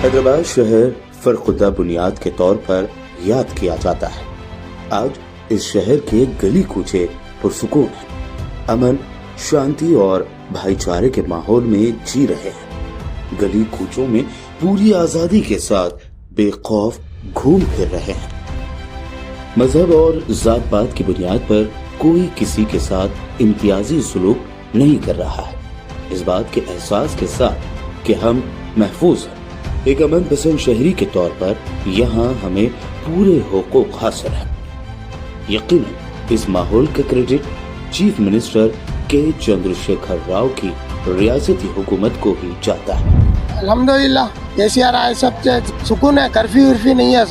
हैदराबाद शहर फर्खुदा बुनियाद के तौर पर याद किया जाता है। आज इस शहर के गली कूचे पुरसुकून हैं, अमन, शांति और भाईचारे के माहौल में जी रहे हैं। गली कूचों में पूरी आजादी के साथ बेखौफ घूम फिर रहे हैं। मजहब और जात पात की बुनियाद पर कोई किसी के साथ इम्तियाजी सुलूक नहीं कर रहा है। इस बात के एहसास के साथ कि हम महफूज हैं, एक अमन पसंद शहरी के तौर पर यहाँ हमें पूरे हुकूक हासिल है। यकीनन इस माहौल का क्रेडिट चीफ मिनिस्टर के चंद्रशेखर राव की रियासती हुकूमत को ही जाता है। अल्हम्दुलिल्लाह केसीआर आए, सब सुकून है। कर्फ्यू वर्फ्यू नहीं है।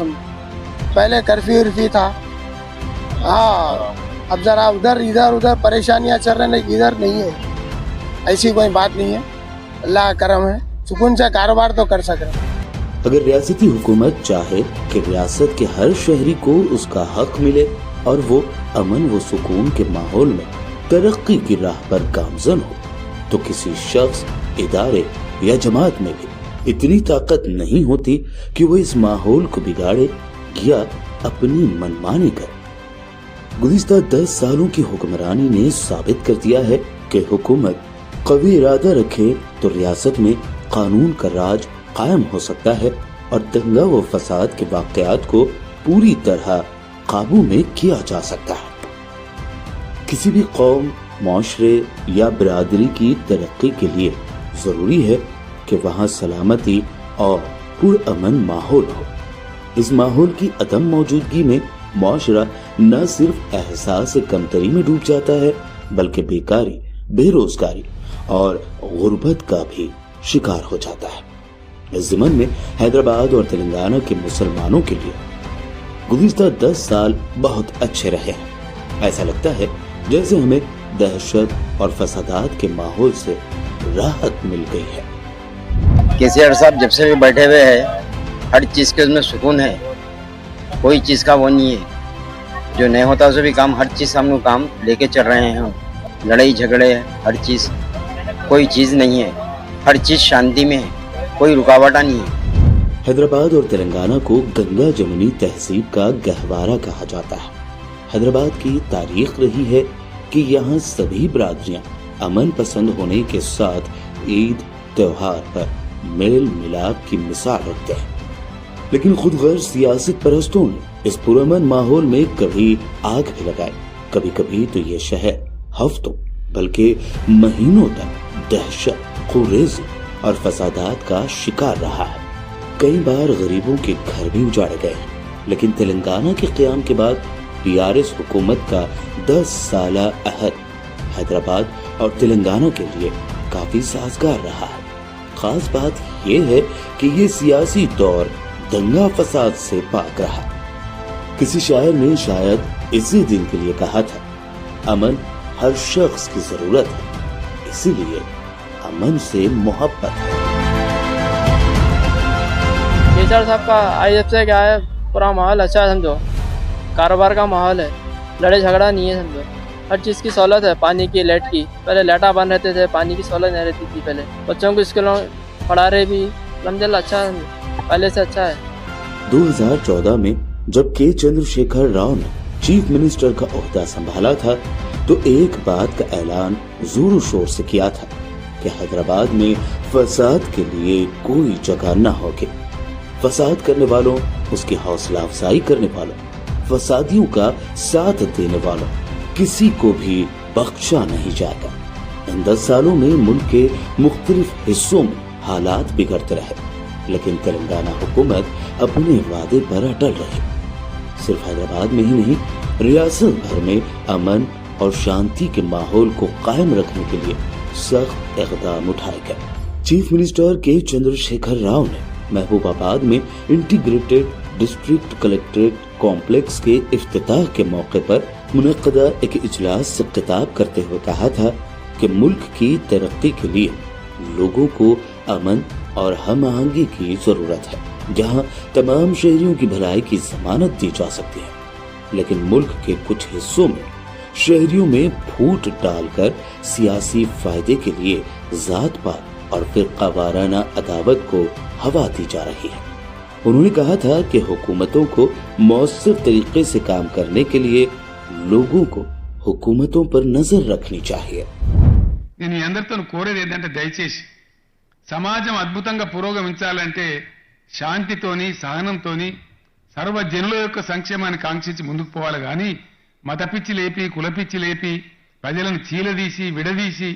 पहले कर्फ्यू वर्फ्यू था। हाँ, अब जरा उधर इधर उधर परेशानियां चल रही हैं, इधर नहीं है। ऐसी कोई बात नहीं है, अल्लाह का करम है, सुकून से कारोबार तो कर सके। अगर रियासती हुकूमत चाहे कि रियासत के हर शहरी को उसका हक मिले और वो अमन व सुकून के माहौल में तरक्की की राह पर गामजन हो, तो किसी शख्स, इदारे या जमात में भी इतनी ताकत नहीं होती कि वो इस माहौल को बिगाड़े या अपनी मनमानी करे। गुज़िश्ता 10 सालों की हुक्मरानी ने साबित कर दिया है कि हुकूमत कभी इरादा रखे तो रियासत में कानून का राज कायम हो सकता है और दंगा व फसाद के वाक़यात को पूरी तरह काबू में किया जा सकता है। किसी भी कौम, माशरे या बिरादरी की तरक्की के लिए जरूरी है कि वहाँ सलामती और पुरअमन माहौल हो। इस माहौल की अदम मौजूदगी में माशरा न सिर्फ एहसास कमतरी में डूब जाता है, बल्कि बेकारी, बेरोजगारी और गुर्बत का भी शिकार हो जाता है। इस ज़िमन में हैदराबाद और तेलंगाना के मुसलमानों के लिए गुज़िश्ता 10 साल बहुत अच्छे रहे हैं। ऐसा लगता है जैसे हमें दहशत और फसादात के माहौल से राहत मिल गई है। केसीआर साहब जब से भी बैठे हुए हैं, हर चीज़ के उसमें सुकून है, कोई चीज़ का वो नहीं है। जो नहीं होता उसे भी काम, हर चीज़ हम लोग काम लेके चल रहे हैं। लड़ाई झगड़े, हर चीज़, कोई चीज़ नहीं है, हर चीज़ शांति में है, कोई रुकावट नहीं है। हैदराबाद और तेलंगाना को गंगा जमुनी तहजीब का गहवारा कहा जाता है। हैदराबाद की तारीख रही है कि यहाँ सभी बरादरियाँ अमन पसंद होने के साथ ईद त्योहार पर मेल मिलाप की मिसाल रखते हैं। लेकिन खुद गर्ज सियासत परस्तों ने इस पुरअमन माहौल में कभी आग भी लगाई, कभी कभी तो ये शहर हफ्तों बल्कि महीनों तक दहशत, खुरेज़ी और फसादात का शिकार रहा है। कई बार गरीबों के घर भी उजाड़े गए हैं। लेकिन तेलंगाना के क़याम के बाद टीआरएस हुकूमत का 10 साला अहद हैदराबाद और तेलंगाना के लिए काफी साजगार रहा है। खास बात यह है कि ये सियासी दौर दंगा फसाद से पाक रहा। किसी शायर ने शायद इसी दिन के लिए कहा था, अमन हर शख्स की जरूरत है, इसीलिए अमन से मोहब्बत है। केसीआर साहब का आई जब से क्या है, पूरा माहौल अच्छा है, समझो कारोबार का माहौल है, लड़ाई झगड़ा नहीं है, समझो हर चीज़ की सहूलत है। पानी की, लाइट की, पहले लाइटा बंद रहते थे, पानी की सहूलत नहीं रहती थी। पहले बच्चों को स्कूलों पढ़ा रहे भी, अल्हम्दुलिल्लाह अच्छा है, पहले से अच्छा है। 2014 में जब के चंद्रशेखर राव ने चीफ मिनिस्टर का ओहदा संभाला था, तो एक बात का ऐलान जोर शोर से किया था कि हैदराबाद में फसाद के लिए कोई जगह न होगी। फसाद करने वालों, उसकी हौसला अफजाई करने वालों, फसादियों का साथ देने वालों, किसी को भी बख्शा नहीं जाएगा। इन 10 सालों में मुल्क के मुख्तलिफ हिस्सों में हालात बिगड़ते रहे, लेकिन तेलंगाना हुकूमत अपने वादे पर अटल रही। सिर्फ हैदराबाद में ही नहीं, रियासत भर में अमन और शांति के माहौल को कायम रखने के लिए सख्त इक़दाम उठाए गए। चीफ मिनिस्टर के चंद्रशेखर राव ने महबूबाबाद में इंटीग्रेटेड डिस्ट्रिक्ट कलेक्ट्रेट कॉम्प्लेक्स के इफ्तिताह के मौके पर मुनक़दा एक इजलास से खिताब करते हुए कहा था कि मुल्क की तरक्की के लिए लोगों को अमन और हम आहंगी की जरूरत है, जहां तमाम शहरियों की भलाई की जमानत दी जा सकती है। लेकिन मुल्क के कुछ हिस्सों में शहरियों में फूट डालकर सियासी फायदे के लिए जात पात और फिरका वाराना अदावत को हवा दी जा रही है। उन्होंने कहा था कि हुकूमतों को मौसर तरीके से काम करने के लिए लोगों को हुकूमतों पर नजर रखनी चाहिए। నేను ఈ అందరితో కోరేది ఏంటంటే దయచేసి సమాజం అద్భుతంగా పురోగమించాలంటే శాంతితోని సహనంతోని సర్వజనుల యొక్క సంక్షేమాన్ని కాంక్షించి ముందుకు పోవాలి కానీ మతపిచ్చి లేపి కులపిచ్చి లేపి ప్రజలను చీలదీసి విడదీసి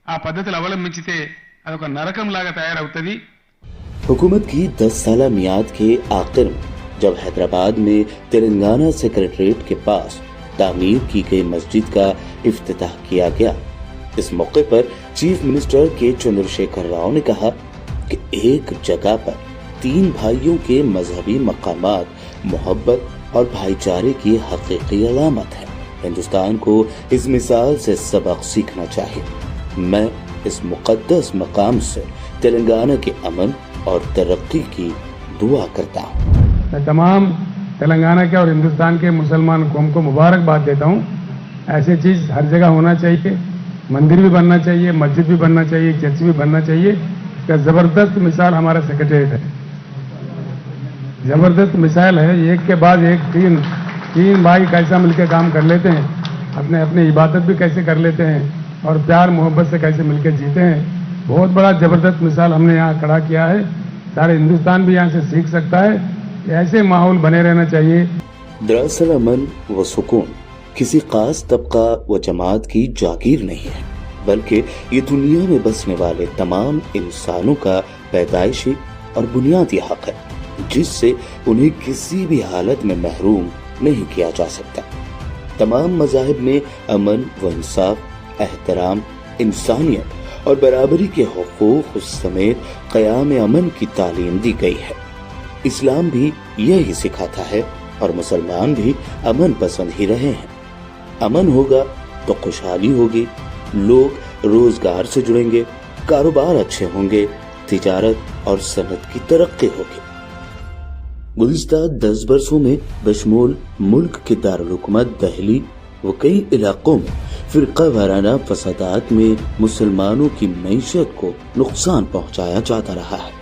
ఆ పద్ధతులు అవలంబించితే అదొక నరకంలాగా తయారవుతుంది। हुकूमत की 10 साल मियाद के आखिर में जब हैदराबाद में तेलंगाना सेक्रेटरीट के पास तामीर की गई मस्जिद का इफ्तिताह किया गया, इस मौके पर चीफ मिनिस्टर के चंद्रशेखर राव ने कहा कि एक जगह पर 3 भाइयों के मजहबी मकामात मोहब्बत और भाईचारे की हकीकी अलामत है। हिंदुस्तान को इस मिसाल से सबक सीखना चाहिए। मैं इस मुकद्दस मकाम से तेलंगाना के अमन और तरक्की की दुआ करता हूँ। मैं तमाम तेलंगाना के और हिंदुस्तान के मुसलमान कौम को मुबारकबाद देता हूँ। ऐसी चीज हर जगह होना चाहिए, मंदिर भी बनना चाहिए, मस्जिद भी बनना चाहिए, चर्च भी बनना चाहिए। इसका जबरदस्त मिसाल हमारा सेक्रेटरीट है, जबरदस्त मिसाल है। एक के बाद एक तीन भाई कैसा मिलकर काम कर लेते हैं, अपने अपने इबादत भी कैसे कर लेते हैं और प्यार मोहब्बत से कैसे मिलकर जीते हैं। बहुत बड़ा जबरदस्त मिसाल हमने यहाँ खड़ा किया है। सारे हिंदुस्तान भी यहाँ से सीख सकता है कि ऐसे माहौल बने रहना चाहिए। दरअसल अमन व सुकून किसी खास तबका व जमात की जागीर नहीं है, बल्कि ये दुनिया में बसने वाले तमाम इंसानों का पैदाइशी और बुनियादी हक है, जिससे उन्हें किसी भी हालत में महरूम नहीं किया जा सकता। तमाम मज़ाहिब में अमन व इंसाफ, एहतराम, इंसानियत और बराबरी के हुकूक समेत क़याम अमन की तालीम दी गई है। इस्लाम भी यही सिखाता है और मुसलमान भी अमन पसंद ही रहे हैं। अमन होगा तो खुशहाली होगी, लोग रोजगार से जुड़ेंगे, कारोबार अच्छे होंगे, तिजारत और सनत की तरक्की होगी। गुज़िश्ता 10 वर्षों में बशमूल मुल्क के दारुल हुकूमत दिल्ली व कई इलाकों में फिरका वाराना फसादात में मुसलमानों की मईशत को नुकसान पहुंचाया जाता रहा है।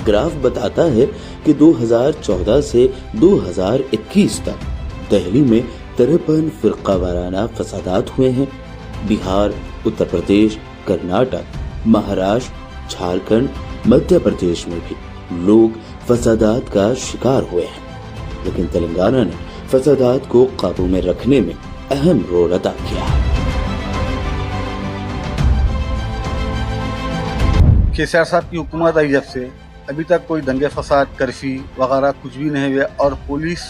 ग्राफ बताता है कि 2014 से 2021 तक दिल्ली में 53 फिरका वाराना फसादात हुए हैं। बिहार, उत्तर प्रदेश, कर्नाटक, महाराष्ट्र, झारखंड, मध्य प्रदेश में भी लोग फसादात का शिकार हुए हैं, लेकिन तेलंगाना ने फसादात को काबू में रखने में अहम रोल अदा किया है। केसीआर साहब की हुकूमत आई जब से अभी तक कोई दंगे फसाद, कर्फ्यू वगैरह कुछ भी नहीं हुए और पुलिस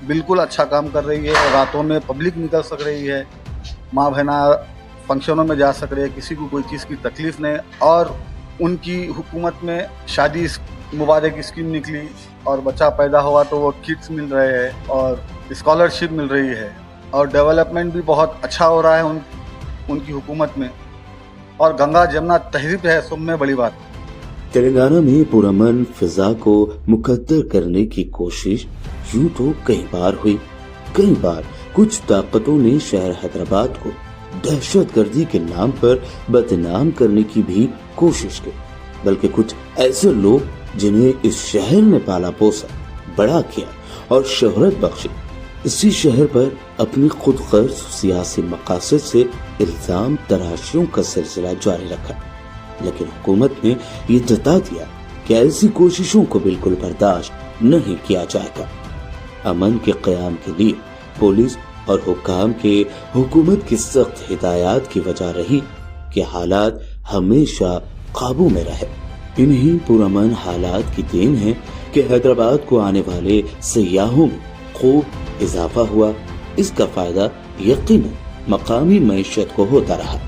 बिल्कुल अच्छा काम कर रही है। रातों में पब्लिक निकल सक रही है, माँ बहना फंक्शनों में जा सक रही है, किसी को कोई चीज़ की तकलीफ नहीं। और उनकी हुकूमत में शादी मुबारक स्कीम निकली और बच्चा पैदा हुआ तो वो किट्स मिल रहे हैं और स्कॉलरशिप मिल रही है और डेवलपमेंट भी बहुत अच्छा हो रहा है उनकी हुकूमत में। और गंगा जमुना तहजीब है सब में बड़ी बात। तेलंगाना में पुरअमन फिजा को मुकद्दर करने की कोशिश यूं तो कई बार हुई। कई बार कुछ ताकतों ने शहर हैदराबाद को दहशतगर्दी के नाम पर बदनाम करने की भी कोशिश की, बल्कि कुछ ऐसे लोग जिन्हें इस शहर ने पाला पोसा, बड़ा किया और शोहरत बख्शी, इसी शहर पर अपनी खुद गर्ज सियासी मकासद से इल्जाम तराशियों का सिलसिला जारी रखा। लेकिन हुकूमत ने ये जता दिया कि ऐसी कोशिशों को बिल्कुल बर्दाश्त नहीं किया जाएगा। अमन के क़याम के लिए पुलिस और हुक्काम के हुकूमत की सख्त हिदायत की वजह रही कि हालात हमेशा काबू में रहे। इन्हीं पुरअमन हालात की देन है कि हैदराबाद को आने वाले सयाहों में खूब इजाफा हुआ। इसका फायदा यकीनन मकामी मईशत को होता रहा।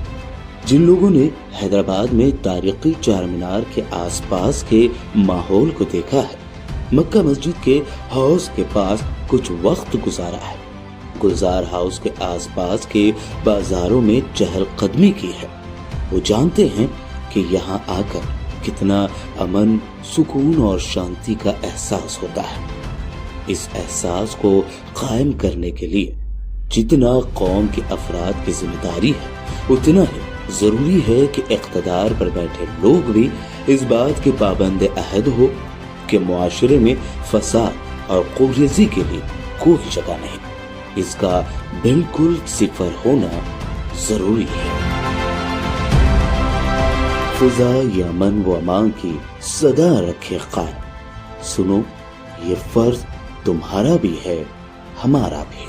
जिन लोगों ने हैदराबाद में तारीखी चार मीनार के आसपास के माहौल को देखा है, मक्का मस्जिद के हाउस के पास कुछ वक्त गुजारा है, गुलजार हाउस के आसपास के बाजारों में चहलकदमी की है, वो जानते हैं कि यहाँ आकर कितना अमन, सुकून और शांति का एहसास होता है। इस एहसास को कायम करने के लिए जितना कौम के अफराद की जिम्मेदारी है, उतना ही ضروری ہے کہ اقتدار پر بیٹھے لوگ بھی اس بات کے پابند عہد ہو کہ معاشرے میں فساد اور قریزی کے لیے کوئی جگہ نہیں، اس کا بالکل صفر ہونا ضروری ہے۔ فضا یہ امن و امان کی صدا رکھے قائم، سنو یہ فرض تمہارا بھی ہے، ہمارا بھی۔